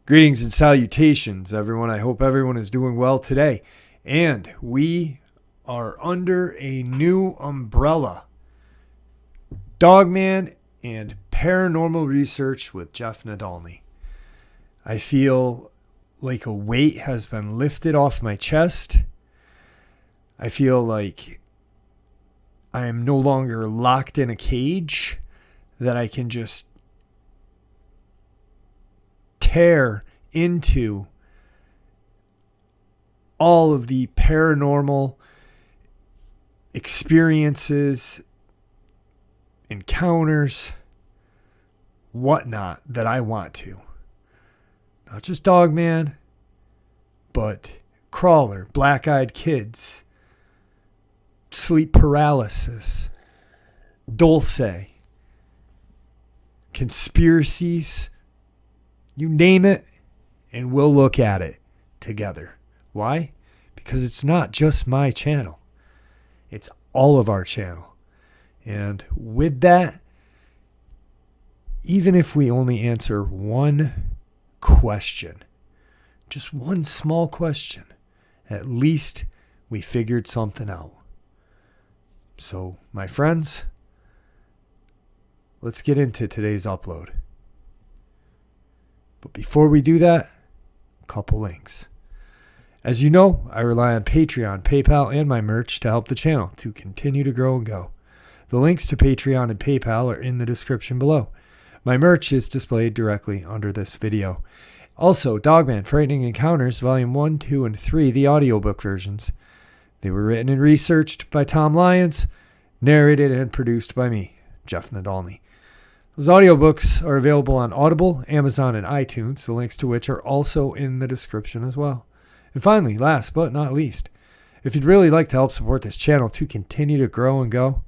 Greetings and salutations, everyone. I hope everyone is doing well today. And we are under a new umbrella. Dogman and Paranormal Research with Jeff Nadolny. I feel like a weight has been lifted off my chest. I feel like I am no longer locked in a cage, that I can just tear into all of the paranormal experiences, encounters, whatnot that I want to. Not just Dogman, but Crawler, Black-Eyed Kids, Sleep Paralysis, Dulce, conspiracies, you name it, and we'll look at it together. Why? Because it's not just my channel. It's all of our channel. And with that, even if we only answer one question, just one small question, at least we figured something out. So, my friends, let's get into today's upload. But before we do that, a couple links. As you know, I rely on Patreon, PayPal, and my merch to help the channel to continue to grow and go. The links to Patreon and PayPal are in the description below. My merch is displayed directly under this video. Also, Dogman Frightening Encounters Volume 1, 2, and 3, the audiobook versions. They were written and researched by Tom Lyons, narrated and produced by me, Jeff Nadolny. Those audiobooks are available on Audible, Amazon, and iTunes, the links to which are also in the description as well. And finally, last but not least, if you'd really like to help support this channel to continue to grow and go,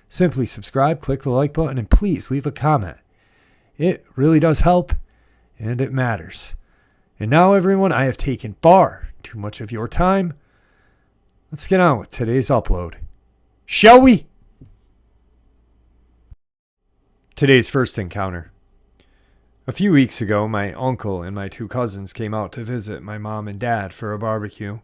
simply subscribe, click the like button, and please leave a comment. It really does help, and it matters. And now, everyone, I have taken far too much of your time. Let's get on with today's upload. Shall we? Today's first encounter. A few weeks ago, my uncle and my two cousins came out to visit my mom and dad for a barbecue.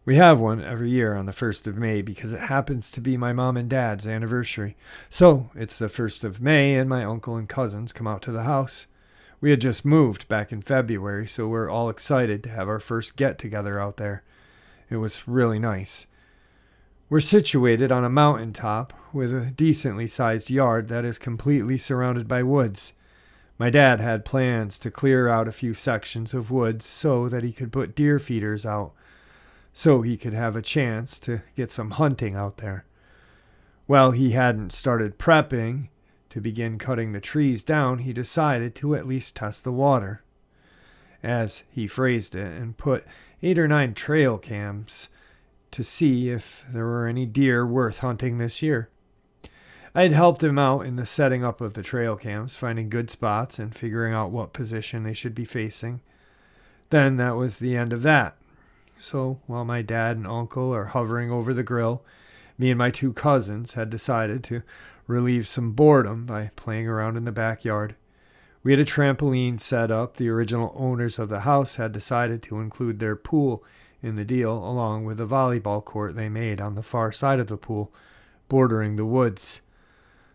We have one every year on the 1st of May because it happens to be my mom and dad's anniversary. So it's the 1st of May and my uncle and cousins come out to the house. We had just moved back in February, so we're all excited to have our first get-together out there. It was really nice. We're situated on a mountaintop with a decently sized yard that is completely surrounded by woods. My dad had plans to clear out a few sections of woods so that he could put deer feeders out, so he could have a chance to get some hunting out there. Well, he hadn't started prepping to begin cutting the trees down. He decided to at least test the water, as he phrased it, and put 8 or 9 trail cams to see if there were any deer worth hunting this year. I had helped him out in the setting up of the trail cams, finding good spots and figuring out what position they should be facing. Then that was the end of that. So while my dad and uncle are hovering over the grill, me and my two cousins had decided to relieve some boredom by playing around in the backyard. We had a trampoline set up. The original owners of the house had decided to include their pool in the deal, along with a volleyball court they made on the far side of the pool, bordering the woods.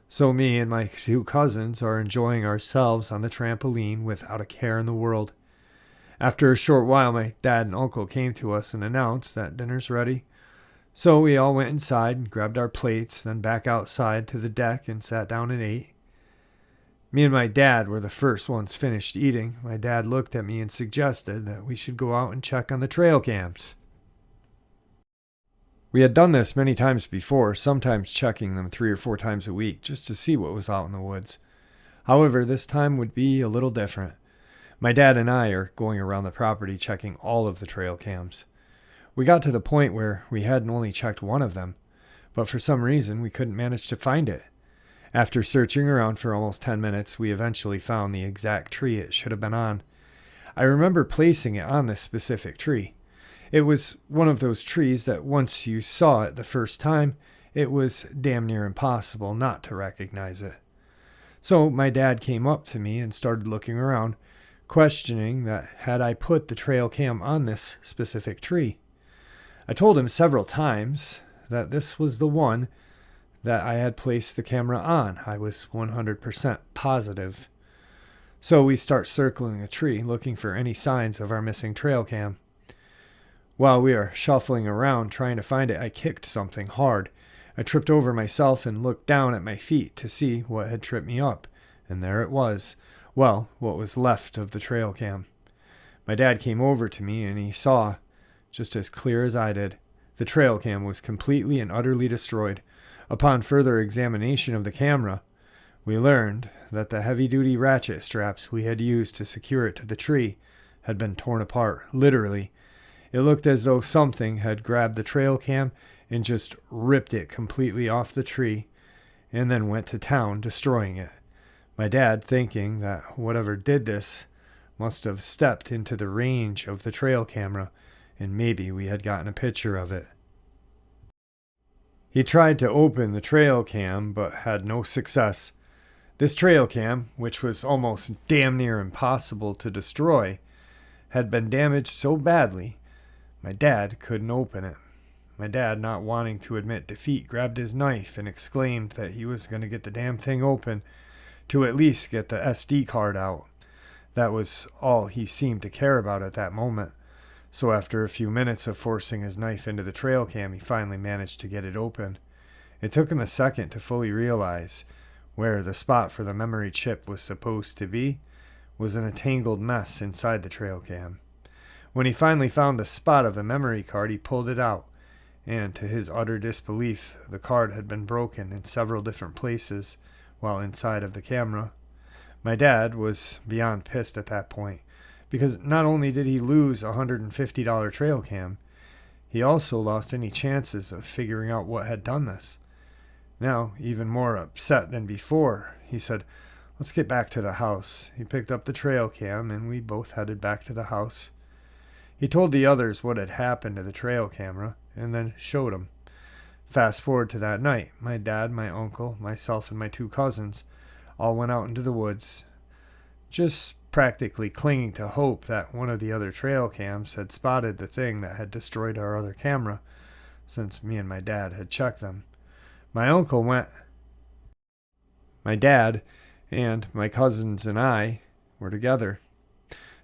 So me and my two cousins are enjoying ourselves on the trampoline without a care in the world. After a short while, my dad and uncle came to us and announced that dinner's ready. So we all went inside and grabbed our plates, then back outside to the deck and sat down and ate. Me and my dad were the first ones finished eating. My dad looked at me and suggested that we should go out and check on the trail cams. We had done this many times before, sometimes checking them 3 or 4 times a week just to see what was out in the woods. However, this time would be a little different. My dad and I are going around the property checking all of the trail cams. We got to the point where we hadn't only checked one of them, but for some reason we couldn't manage to find it. After searching around for almost 10 minutes, we eventually found the exact tree it should have been on. I remember placing it on this specific tree. It was one of those trees that once you saw it the first time, it was damn near impossible not to recognize it. So my dad came up to me and started looking around, questioning that had I put the trail cam on this specific tree. I told him several times that this was the one that I had placed the camera on. I was 100% positive. So we start circling the tree, looking for any signs of our missing trail cam. While we are shuffling around trying to find it, I kicked something hard. I tripped over myself and looked down at my feet to see what had tripped me up, and there it was. Well, what was left of the trail cam. My dad came over to me and he saw, just as clear as I did, the trail cam was completely and utterly destroyed. Upon further examination of the camera, we learned that the heavy-duty ratchet straps we had used to secure it to the tree had been torn apart, literally. It looked as though something had grabbed the trail cam and just ripped it completely off the tree and then went to town destroying it. My dad, thinking that whatever did this must have stepped into the range of the trail camera and maybe we had gotten a picture of it. He tried to open the trail cam but had no success. This trail cam, which was almost damn near impossible to destroy, had been damaged so badly my dad couldn't open it. My dad, not wanting to admit defeat, grabbed his knife and exclaimed that he was going to get the damn thing open to at least get the SD card out. That was all he seemed to care about at that moment. So after a few minutes of forcing his knife into the trail cam, he finally managed to get it open. It took him a second to fully realize where the spot for the memory chip was supposed to be was in a tangled mess inside the trail cam. When he finally found the spot of the memory card, he pulled it out, and to his utter disbelief, the card had been broken in several different places while inside of the camera. My dad was beyond pissed at that point, because not only did he lose a $150 trail cam, he also lost any chances of figuring out what had done this. Now, even more upset than before, he said, "Let's get back to the house." He picked up the trail cam and we both headed back to the house. He told the others what had happened to the trail camera and then showed them. Fast forward to that night, my dad, my uncle, myself, and my two cousins all went out into the woods, just practically clinging to hope that one of the other trail cams had spotted the thing that had destroyed our other camera, since me and my dad had checked them. My dad and my cousins and I were together.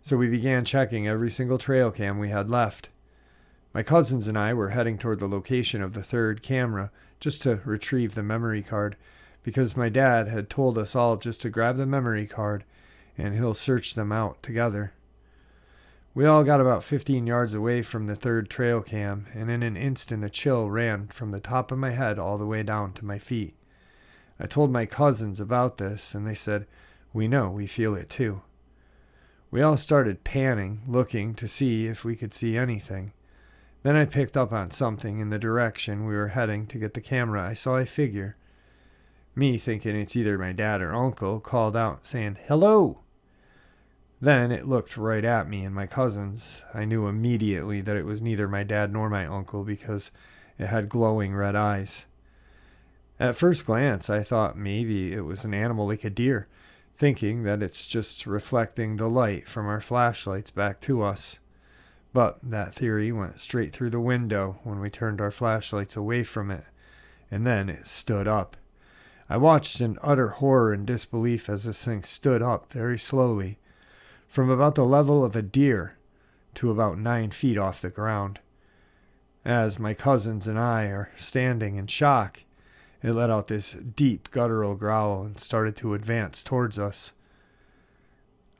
So we began checking every single trail cam we had left. My cousins and I were heading toward the location of the third camera just to retrieve the memory card, because my dad had told us all just to grab the memory card and he'll search them out together. We all got about 15 yards away from the third trail cam, and in an instant a chill ran from the top of my head all the way down to my feet. I told my cousins about this, and they said, "We know, we feel it too." We all started panning, looking to see if we could see anything. Then I picked up on something in the direction we were heading to get the camera. I saw a figure. Me, thinking it's either my dad or uncle, called out, saying, "Hello!" Then it looked right at me and my cousins. I knew immediately that it was neither my dad nor my uncle because it had glowing red eyes. At first glance, I thought maybe it was an animal like a deer, thinking that it's just reflecting the light from our flashlights back to us. But that theory went straight through the window when we turned our flashlights away from it, and then it stood up. I watched in utter horror and disbelief as this thing stood up very slowly, from about the level of a deer to about 9 feet off the ground. As my cousins and I are standing in shock, it let out this deep guttural growl and started to advance towards us.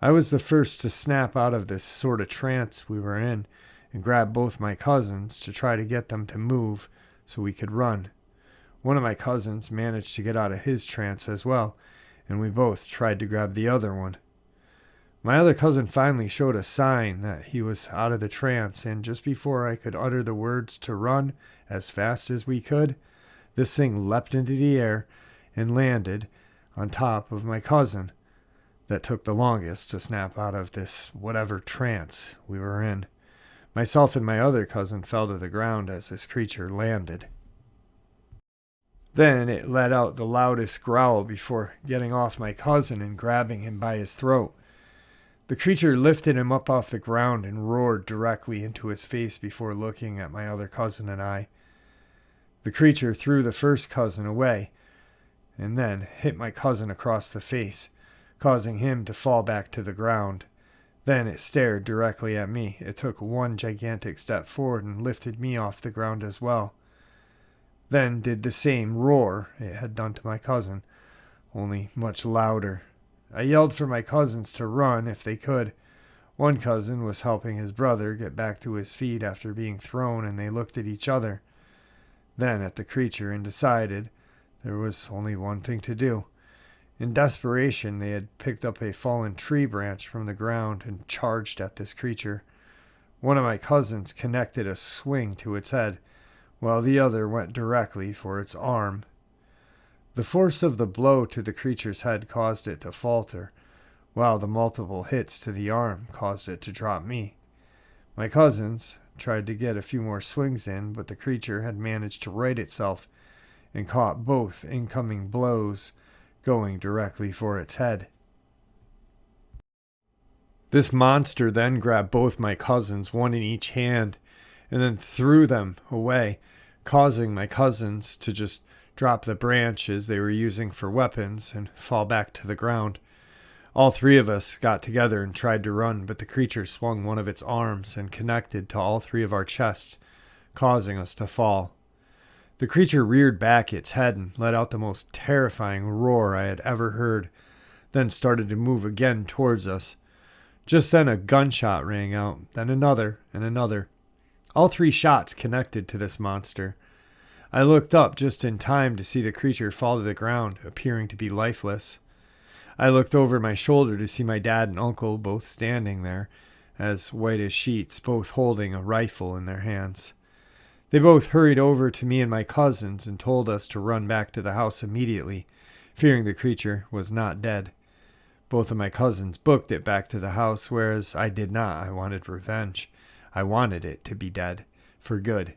I was the first to snap out of this sort of trance we were in and grab both my cousins to try to get them to move so we could run. One of my cousins managed to get out of his trance as well, and we both tried to grab the other one. My other cousin finally showed a sign that he was out of the trance, and just before I could utter the words to run as fast as we could, this thing leapt into the air and landed on top of my cousin. That took the longest to snap out of this whatever trance we were in. Myself and my other cousin fell to the ground as this creature landed. Then it let out the loudest growl before getting off my cousin and grabbing him by his throat. The creature lifted him up off the ground and roared directly into his face before looking at my other cousin and I. The creature threw the first cousin away and then hit my cousin across the face, causing him to fall back to the ground. Then it stared directly at me. It took one gigantic step forward and lifted me off the ground as well. Then did the same roar it had done to my cousin, only much louder. I yelled for my cousins to run if they could. One cousin was helping his brother get back to his feet after being thrown, and they looked at each other, then at the creature, and decided there was only one thing to do. In desperation, they had picked up a fallen tree branch from the ground and charged at this creature. One of my cousins connected a swing to its head, while the other went directly for its arm. The force of the blow to the creature's head caused it to falter, while the multiple hits to the arm caused it to drop me. My cousins tried to get a few more swings in, but the creature had managed to right itself and caught both incoming blows, going directly for its head. This monster then grabbed both my cousins, one in each hand, and then threw them away, causing my cousins to just drop the branches they were using for weapons and fall back to the ground. All three of us got together and tried to run, but the creature swung one of its arms and connected to all three of our chests, causing us to fall. The creature reared back its head and let out the most terrifying roar I had ever heard, then started to move again towards us. Just then a gunshot rang out, then another and another. All three shots connected to this monster. I looked up just in time to see the creature fall to the ground, appearing to be lifeless. I looked over my shoulder to see my dad and uncle both standing there, as white as sheets, both holding a rifle in their hands. They both hurried over to me and my cousins and told us to run back to the house immediately, fearing the creature was not dead. Both of my cousins booked it back to the house, whereas I did not. I wanted revenge. I wanted it to be dead, for good.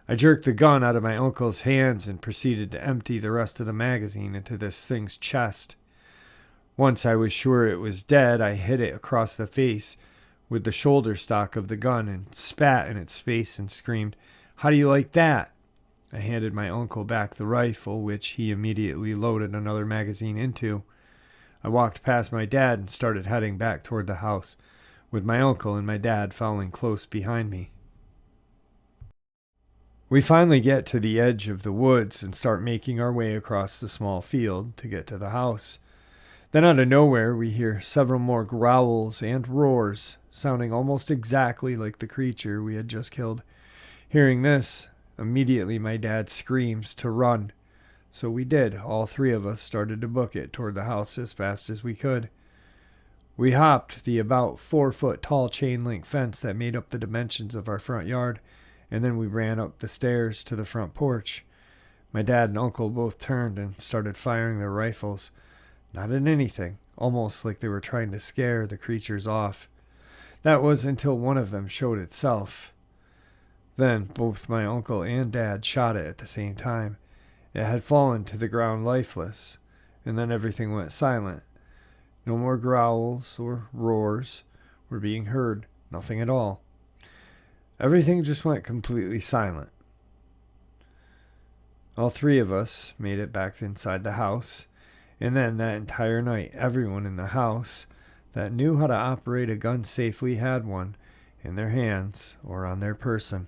I jerked the gun out of my uncle's hands and proceeded to empty the rest of the magazine into this thing's chest. Once I was sure it was dead, I hit it across the face with the shoulder stock of the gun and spat in its face and screamed, "How do you like that?" I handed my uncle back the rifle, which he immediately loaded another magazine into. I walked past my dad and started heading back toward the house, with my uncle and my dad following close behind me. We finally get to the edge of the woods and start making our way across the small field to get to the house. Then out of nowhere, we hear several more growls and roars, sounding almost exactly like the creature we had just killed. Hearing this, immediately my dad screams to run. So we did. All three of us started to book it toward the house as fast as we could. We hopped the about 4-foot tall chain link fence that made up the dimensions of our front yard, and then we ran up the stairs to the front porch. My dad and uncle both turned and started firing their rifles. Not at anything, almost like they were trying to scare the creatures off. That was until one of them showed itself. Then both my uncle and dad shot it at the same time. It had fallen to the ground lifeless, and then everything went silent. No more growls or roars were being heard, nothing at all. Everything just went completely silent. All three of us made it back inside the house, and then that entire night, everyone in the house that knew how to operate a gun safely had one in their hands or on their person.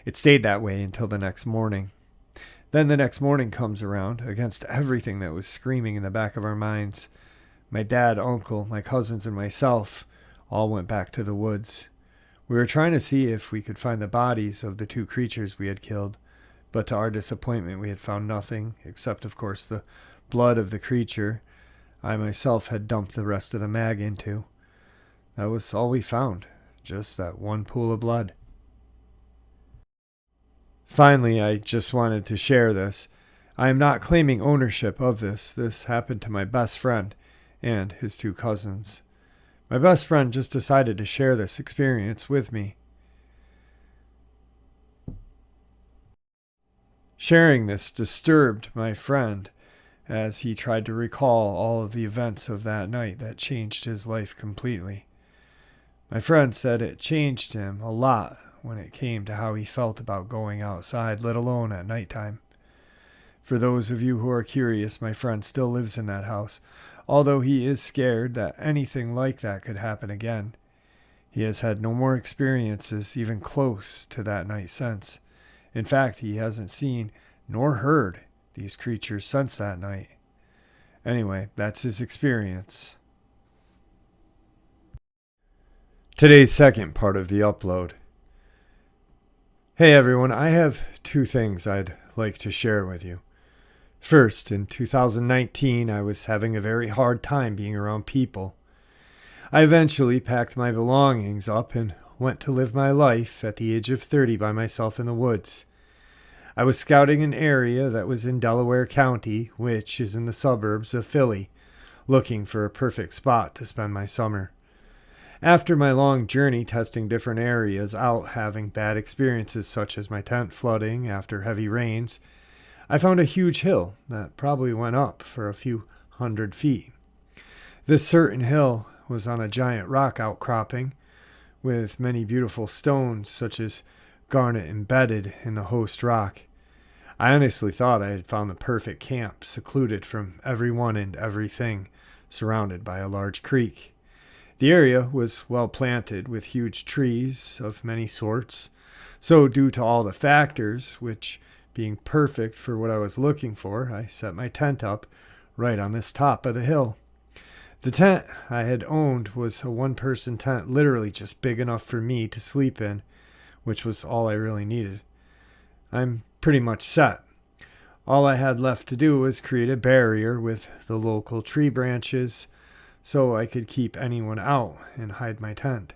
It stayed that way until the next morning. Then the next morning comes around, against everything that was screaming in the back of our minds. My dad, uncle, my cousins, and myself all went back to the woods. We were trying to see if we could find the bodies of the two creatures we had killed, but to our disappointment we had found nothing, except of course the blood of the creature I myself had dumped the rest of the mag into. That was all we found, just that one pool of blood. Finally, I just wanted to share this. I am not claiming ownership of this. This happened to my best friend and his two cousins. My best friend just decided to share this experience with me. Sharing this disturbed my friend as he tried to recall all of the events of that night that changed his life completely. My friend said it changed him a lot when it came to how he felt about going outside, let alone at nighttime. For those of you who are curious, my friend still lives in that house, although he is scared that anything like that could happen again. He has had no more experiences even close to that night since. In fact, he hasn't seen nor heard these creatures since that night. Anyway, that's his experience. Today's second part of the upload. Hey everyone, I have two things I'd like to share with you. First, in 2019, I was having a very hard time being around people. I eventually packed my belongings up and went to live my life at the age of 30 by myself in the woods. I was scouting an area that was in Delaware County, which is in the suburbs of Philly, looking for a perfect spot to spend my summer. After my long journey testing different areas out, having bad experiences such as my tent flooding after heavy rains, I found a huge hill that probably went up for a few 100 feet. This certain hill was on a giant rock outcropping with many beautiful stones such as garnet embedded in the host rock. I honestly thought I had found the perfect camp, secluded from everyone and everything, surrounded by a large creek. The area was well planted with huge trees of many sorts, so due to all the factors, which being perfect for what I was looking for, I set my tent up right on this top of the hill. The tent I had owned was a one-person tent, literally just big enough for me to sleep in, which was all I really needed. I'm pretty much set. All I had left to do was create a barrier with the local tree branches so I could keep anyone out and hide my tent.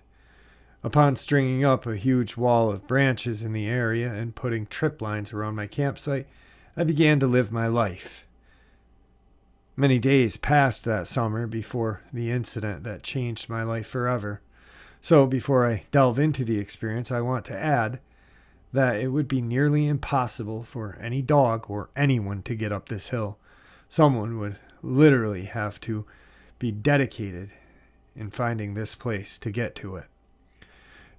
Upon stringing up a huge wall of branches in the area and putting trip lines around my campsite, I began to live my life. Many days passed that summer before the incident that changed my life forever. So before I delve into the experience, I want to add that it would be nearly impossible for any dog or anyone to get up this hill. Someone would literally have to be dedicated in finding this place to get to it.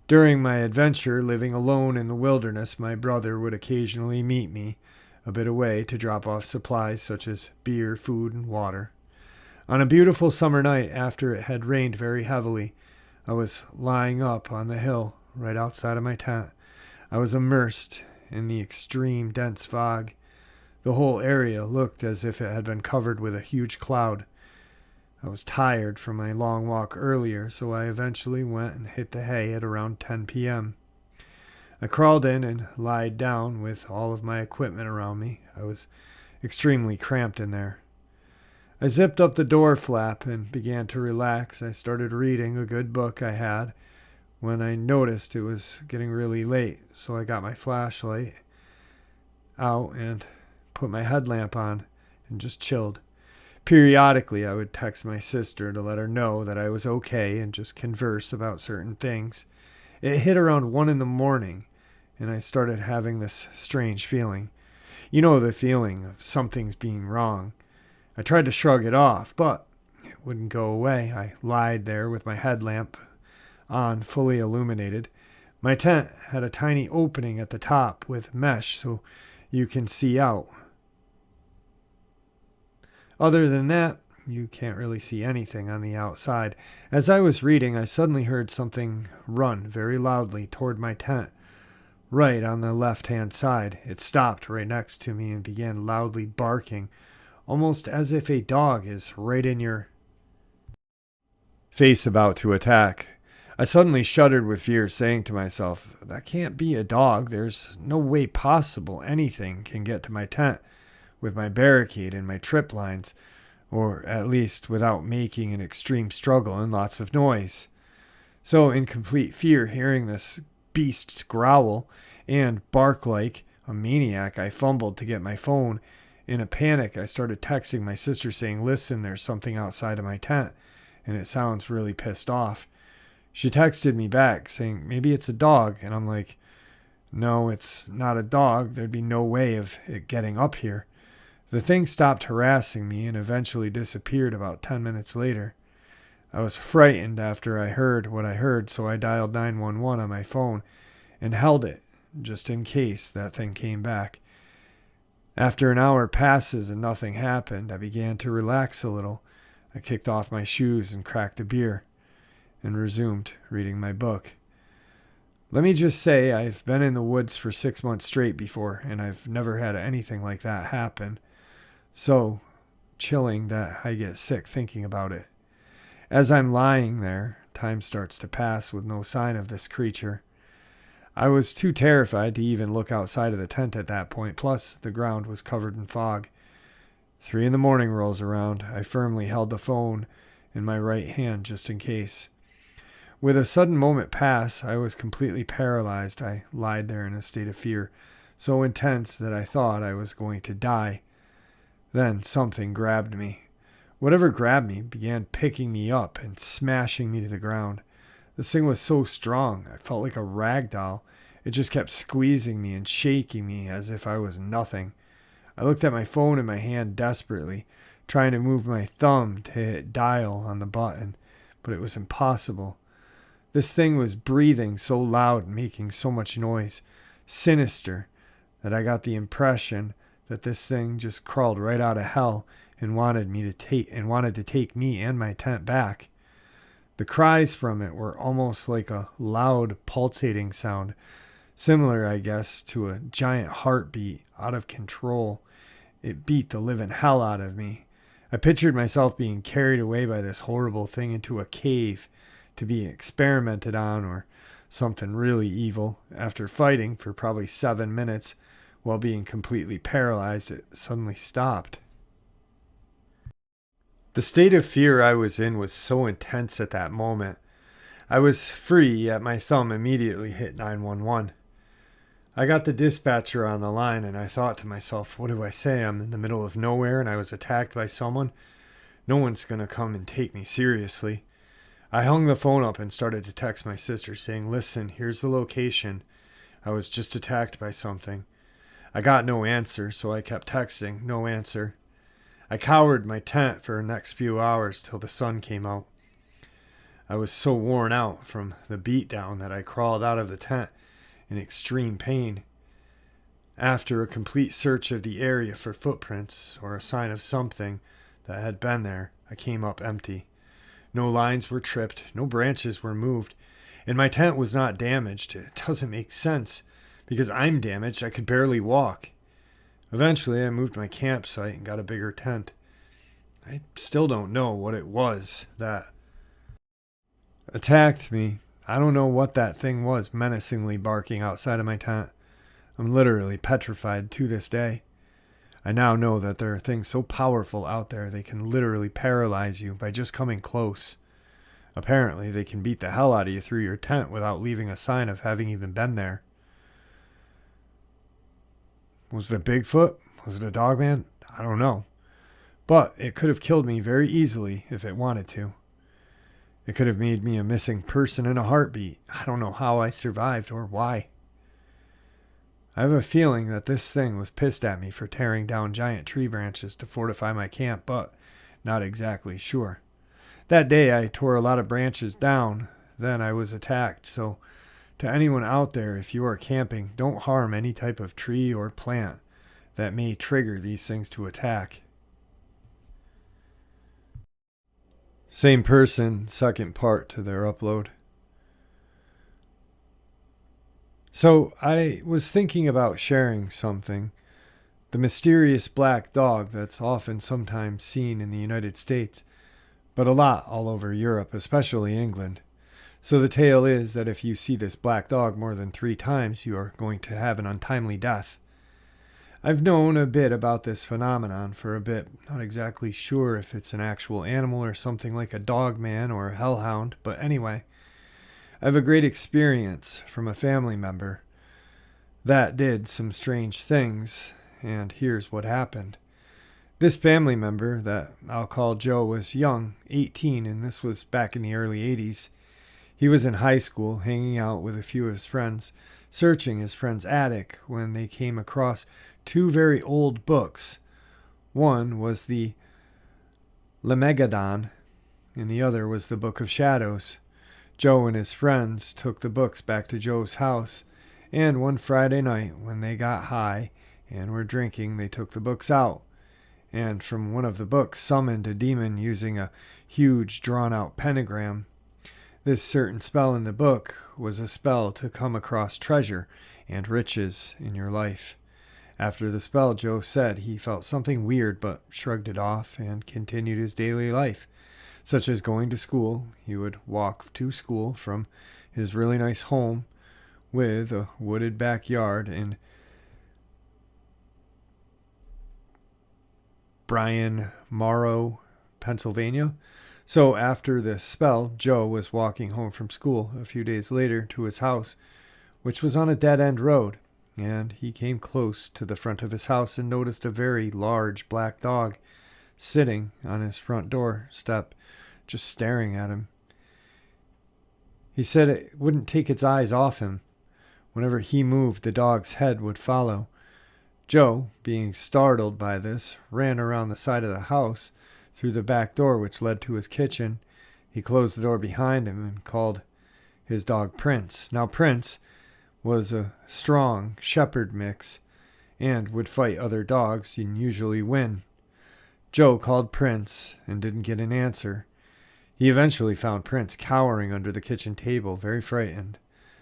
During my adventure living alone in the wilderness, my brother would occasionally meet me a bit away to drop off supplies such as beer, food, and water. On a beautiful summer night after it had rained very heavily, I was lying up on the hill right outside of my tent. I was immersed in the extreme dense fog. The whole area looked as if it had been covered with a huge cloud. I was tired from my long walk earlier, so I eventually went and hit the hay at around 10 p.m. I crawled in and lied down with all of my equipment around me. I was extremely cramped in there. I zipped up the door flap and began to relax. I started reading a good book I had when I noticed it was getting really late, so I got my flashlight out and put my headlamp on and just chilled. Periodically, I would text my sister to let her know that I was okay and just converse about certain things. It hit around 1 in the morning, and I started having this strange feeling. You know, the feeling of something's being wrong. I tried to shrug it off, but it wouldn't go away. I lied there with my headlamp on, fully illuminated. My tent had a tiny opening at the top with mesh so you can see out. Other than that, you can't really see anything on the outside. As I was reading, I suddenly heard something run very loudly toward my tent, right on the left-hand side. It stopped right next to me and began loudly barking, almost as if a dog is right in your face about to attack. I suddenly shuddered with fear, saying to myself, that can't be a dog. There's no way possible anything can get to my tent with my barricade and my trip lines, or at least without making an extreme struggle and lots of noise. So in complete fear, hearing this beast's growl and bark like a maniac, I fumbled to get my phone. In a panic, I started texting my sister saying, listen, there's something outside of my tent, and it sounds really pissed off. She texted me back saying, maybe it's a dog, and I'm like, No, it's not a dog. There'd be no way of it getting up here. The thing stopped harassing me and eventually disappeared about 10 minutes later. I was frightened after I heard what I heard, so I dialed 911 on my phone and held it, just in case that thing came back. After an hour passes and nothing happened, I began to relax a little. I kicked off my shoes and cracked a beer, and resumed reading my book. Let me just say I've been in the woods for 6 months straight before, and I've never had anything like that happen. So chilling that I get sick thinking about it. As I'm lying there, time starts to pass with no sign of this creature. I was too terrified to even look outside of the tent at that point, plus the ground was covered in fog. 3 a.m. rolls around. I firmly held the phone in my right hand just in case. With a sudden moment pass, I was completely paralyzed. I lied there in a state of fear, so intense that I thought I was going to die. Then something grabbed me. Whatever grabbed me began picking me up and smashing me to the ground. This thing was so strong, I felt like a rag doll. It just kept squeezing me and shaking me as if I was nothing. I looked at my phone in my hand desperately, trying to move my thumb to hit dial on the button, but it was impossible. This thing was breathing so loud and making so much noise, sinister, that I got the impression that this thing just crawled right out of hell and wanted to take me and my tent back. The cries from it were almost like a loud pulsating sound, similar, I guess, to a giant heartbeat out of control. It beat the living hell out of me. I pictured myself being carried away by this horrible thing into a cave to be experimented on or something really evil. After fighting for probably 7 minutes while being completely paralyzed, it suddenly stopped. The state of fear I was in was so intense at that moment. I was free, yet my thumb immediately hit 911. I got the dispatcher on the line and I thought to myself, what do I say? I'm in the middle of nowhere and I was attacked by someone. No one's going to come and take me seriously. I hung the phone up and started to text my sister saying, listen, here's the location. I was just attacked by something. I got no answer, so I kept texting, no answer. I cowered my tent for the next few hours till the sun came out. I was so worn out from the beatdown that I crawled out of the tent in extreme pain. After a complete search of the area for footprints or a sign of something that had been there, I came up empty. No lines were tripped, no branches were moved, and my tent was not damaged. It doesn't make sense. Because I'm damaged, I could barely walk. Eventually, I moved my campsite and got a bigger tent. I still don't know what it was that attacked me. I don't know what that thing was menacingly barking outside of my tent. I'm literally petrified to this day. I now know that there are things so powerful out there they can literally paralyze you by just coming close. Apparently, they can beat the hell out of you through your tent without leaving a sign of having even been there. Was it a Bigfoot? Was it a Dogman? I don't know. But it could have killed me very easily if it wanted to. It could have made me a missing person in a heartbeat. I don't know how I survived or why. I have a feeling that this thing was pissed at me for tearing down giant tree branches to fortify my camp, but not exactly sure. That day I tore a lot of branches down. Then I was attacked, so to anyone out there, if you are camping, don't harm any type of tree or plant that may trigger these things to attack. Same person, second part to their upload. So I was thinking about sharing something. The mysterious black dog that's often sometimes seen in the United States, but a lot all over Europe, especially England. So the tale is that if you see this black dog more than 3 times, you are going to have an untimely death. I've known a bit about this phenomenon for a bit, not exactly sure if it's an actual animal or something like a dogman or a hellhound, but anyway, I have a great experience from a family member that did some strange things, and here's what happened. This family member that I'll call Joe was young, 18, and this was back in the early 80s. He was in high school, hanging out with a few of his friends, searching his friend's attic when they came across two very old books. One was the Lemegadon, and the other was the Book of Shadows. Joe and his friends took the books back to Joe's house, and one Friday night, when they got high and were drinking, they took the books out, and from one of the books summoned a demon using a huge drawn-out pentagram. This certain spell in the book was a spell to come across treasure and riches in your life. After the spell, Joe said he felt something weird but shrugged it off and continued his daily life, such as going to school. He would walk to school from his really nice home with a wooded backyard in Bryan Morrow, Pennsylvania. So after the spell, Joe was walking home from school a few days later to his house, which was on a dead-end road, and he came close to the front of his house and noticed a very large black dog sitting on his front door step, just staring at him. He said it wouldn't take its eyes off him. Whenever he moved, the dog's head would follow. Joe, being startled by this, ran around the side of the house through the back door which led to his kitchen. He closed the door behind him and called his dog Prince. Now Prince was a strong shepherd mix and would fight other dogs and usually win. Joe called Prince and didn't get an answer. He eventually found Prince cowering under the kitchen table, very frightened.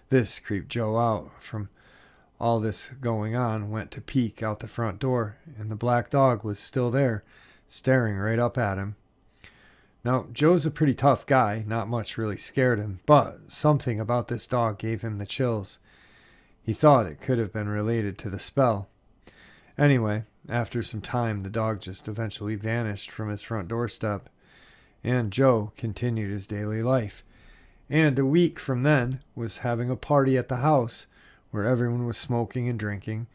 This creeped Joe out. From all this going on, went to peek out the front door, and the black dog was still there, staring right up at him. Now, Joe's a pretty tough guy, not much really scared him, but something about this dog gave him the chills. He thought it could have been related to the spell. Anyway, after some time, the dog just eventually vanished from his front doorstep, and Joe continued his daily life. And a week from then was having a party at the house where everyone was smoking and drinking.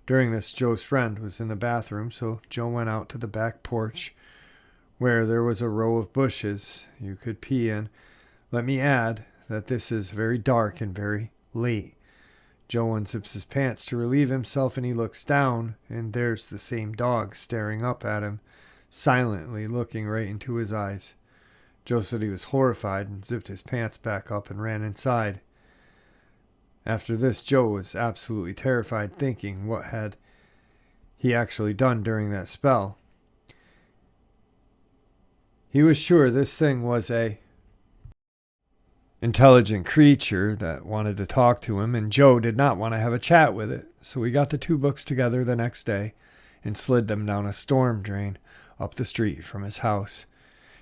During this, Joe's friend was in the bathroom, so Joe went out to the back porch where there was a row of bushes you could pee in. Let me add that this is very dark and very late. Joe unzips his pants to relieve himself, and he looks down, and there's the same dog staring up at him, silently looking right into his eyes. Joe said he was horrified and zipped his pants back up and ran inside. After this, Joe was absolutely terrified, thinking what had he actually done during that spell. He was sure this thing was a intelligent creature that wanted to talk to him, and Joe did not want to have a chat with it. So we got the two books together the next day and slid them down a storm drain up the street from his house.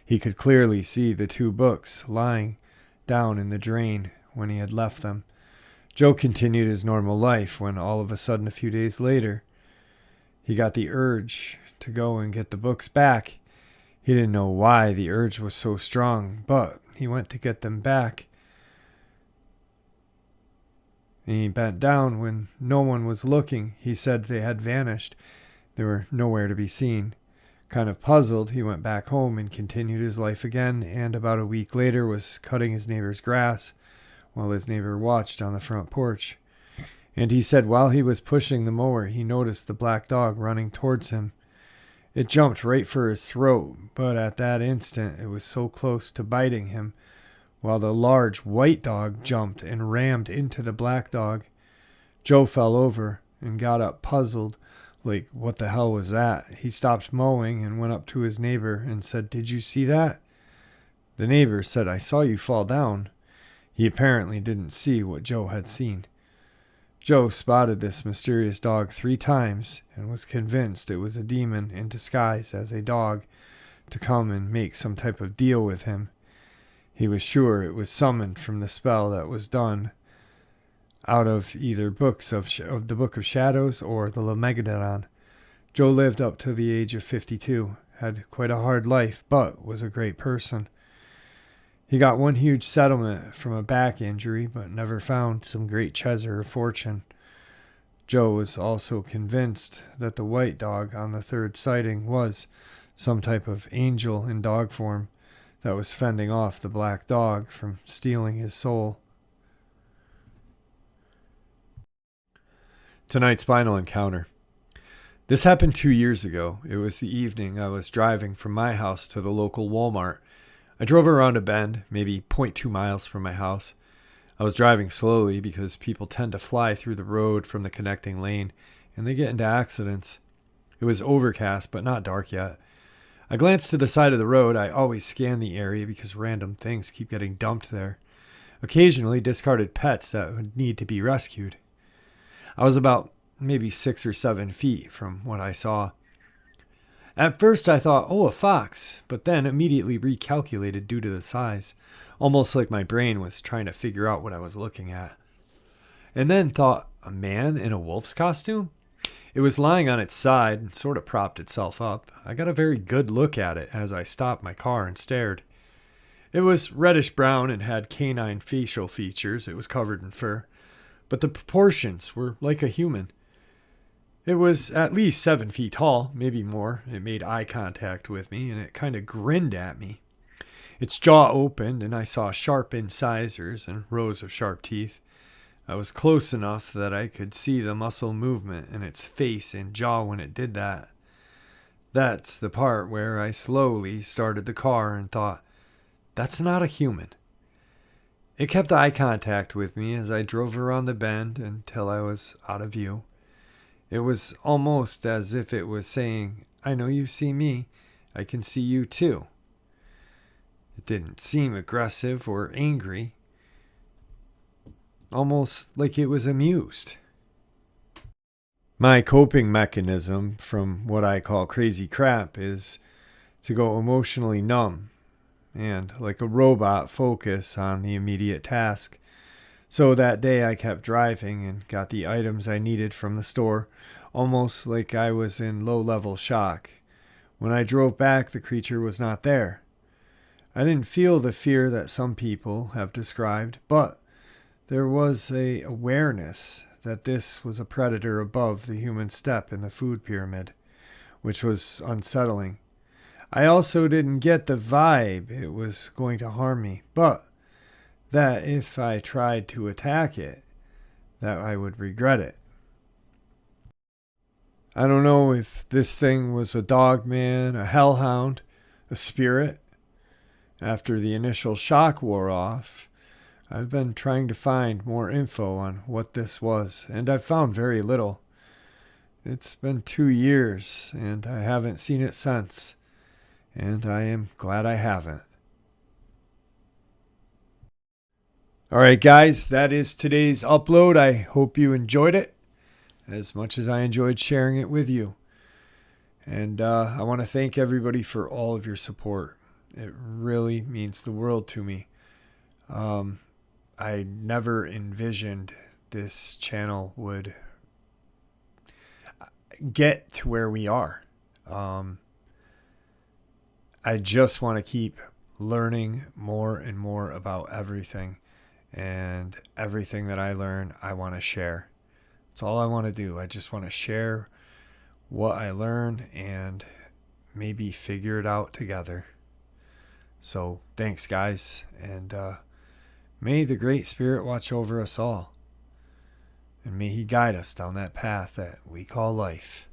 He could clearly see the two books lying down in the drain when he had left them. Joe continued his normal life when all of a sudden, a few days later, he got the urge to go and get the books back. He didn't know why the urge was so strong, but he went to get them back. And he bent down when no one was looking. He said they had vanished. They were nowhere to be seen. Kind of puzzled, he went back home and continued his life again, and about a week later was cutting his neighbor's grass while his neighbor watched on the front porch. And he said while he was pushing the mower, he noticed the black dog running towards him. It jumped right for his throat, but at that instant it was so close to biting him, while the large white dog jumped and rammed into the black dog. Joe fell over and got up puzzled, like what the hell was that? He stopped mowing and went up to his neighbor and said, "Did you see that?" The neighbor said, "I saw you fall down." He apparently didn't see what Joe had seen. Joe spotted this mysterious dog 3 times and was convinced it was a demon in disguise as a dog to come and make some type of deal with him. He was sure it was summoned from the spell that was done out of either books of the Book of Shadows or the Lemegadon. Joe lived up to the age of 52, had quite a hard life, but was a great person. He got one huge settlement from a back injury, but never found some great treasure or fortune. Joe was also convinced that the white dog on the 3rd sighting was some type of angel in dog form that was fending off the black dog from stealing his soul. Tonight's final encounter. This happened 2 years ago. It was the evening I was driving from my house to the local Walmart. I drove around a bend, maybe zero point 0.2 miles from my house. I was driving slowly because people tend to fly through the road from the connecting lane and they get into accidents. It was overcast, but not dark yet. I glanced to the side of the road. I always scan the area because random things keep getting dumped there. Occasionally, discarded pets that would need to be rescued. I was about maybe 6 or 7 feet from what I saw. At first, I thought, oh, a fox, but then immediately recalculated due to the size, almost like my brain was trying to figure out what I was looking at. And then thought, a man in a wolf's costume? It was lying on its side and sort of propped itself up. I got a very good look at it as I stopped my car and stared. It was reddish brown and had canine facial features. It was covered in fur, but the proportions were like a human. It was at least 7 feet tall, maybe more. It made eye contact with me, and it kind of grinned at me. Its jaw opened, and I saw sharp incisors and rows of sharp teeth. I was close enough that I could see the muscle movement in its face and jaw when it did that. That's the part where I slowly started the car and thought, that's not a human. It kept eye contact with me as I drove around the bend until I was out of view. It was almost as if it was saying, I know you see me, I can see you too. It didn't seem aggressive or angry, almost like it was amused. My coping mechanism from what I call crazy crap is to go emotionally numb and, like a robot, focus on the immediate task. So that day I kept driving and got the items I needed from the store, almost like I was in low-level shock. When I drove back, the creature was not there. I didn't feel the fear that some people have described, but there was a awareness that this was a predator above the human step in the food pyramid, which was unsettling. I also didn't get the vibe it was going to harm me, but that if I tried to attack it, that I would regret it. I don't know if this thing was a dogman, a hellhound, a spirit. After the initial shock wore off, I've been trying to find more info on what this was, and I've found very little. It's been 2 years, and I haven't seen it since, and I am glad I haven't. All right, guys, that is today's upload. I hope you enjoyed it as much as I enjoyed sharing it with you. And I want to thank everybody for all of your support. It really means the world to me. I never envisioned this channel would get to where we are. I just want to keep learning more and more about everything. And everything that I learn, I want to share. That's all I want to do. I just want to share what I learn and maybe figure it out together. So thanks, guys. And may the Great Spirit watch over us all. And may He guide us down that path that we call life.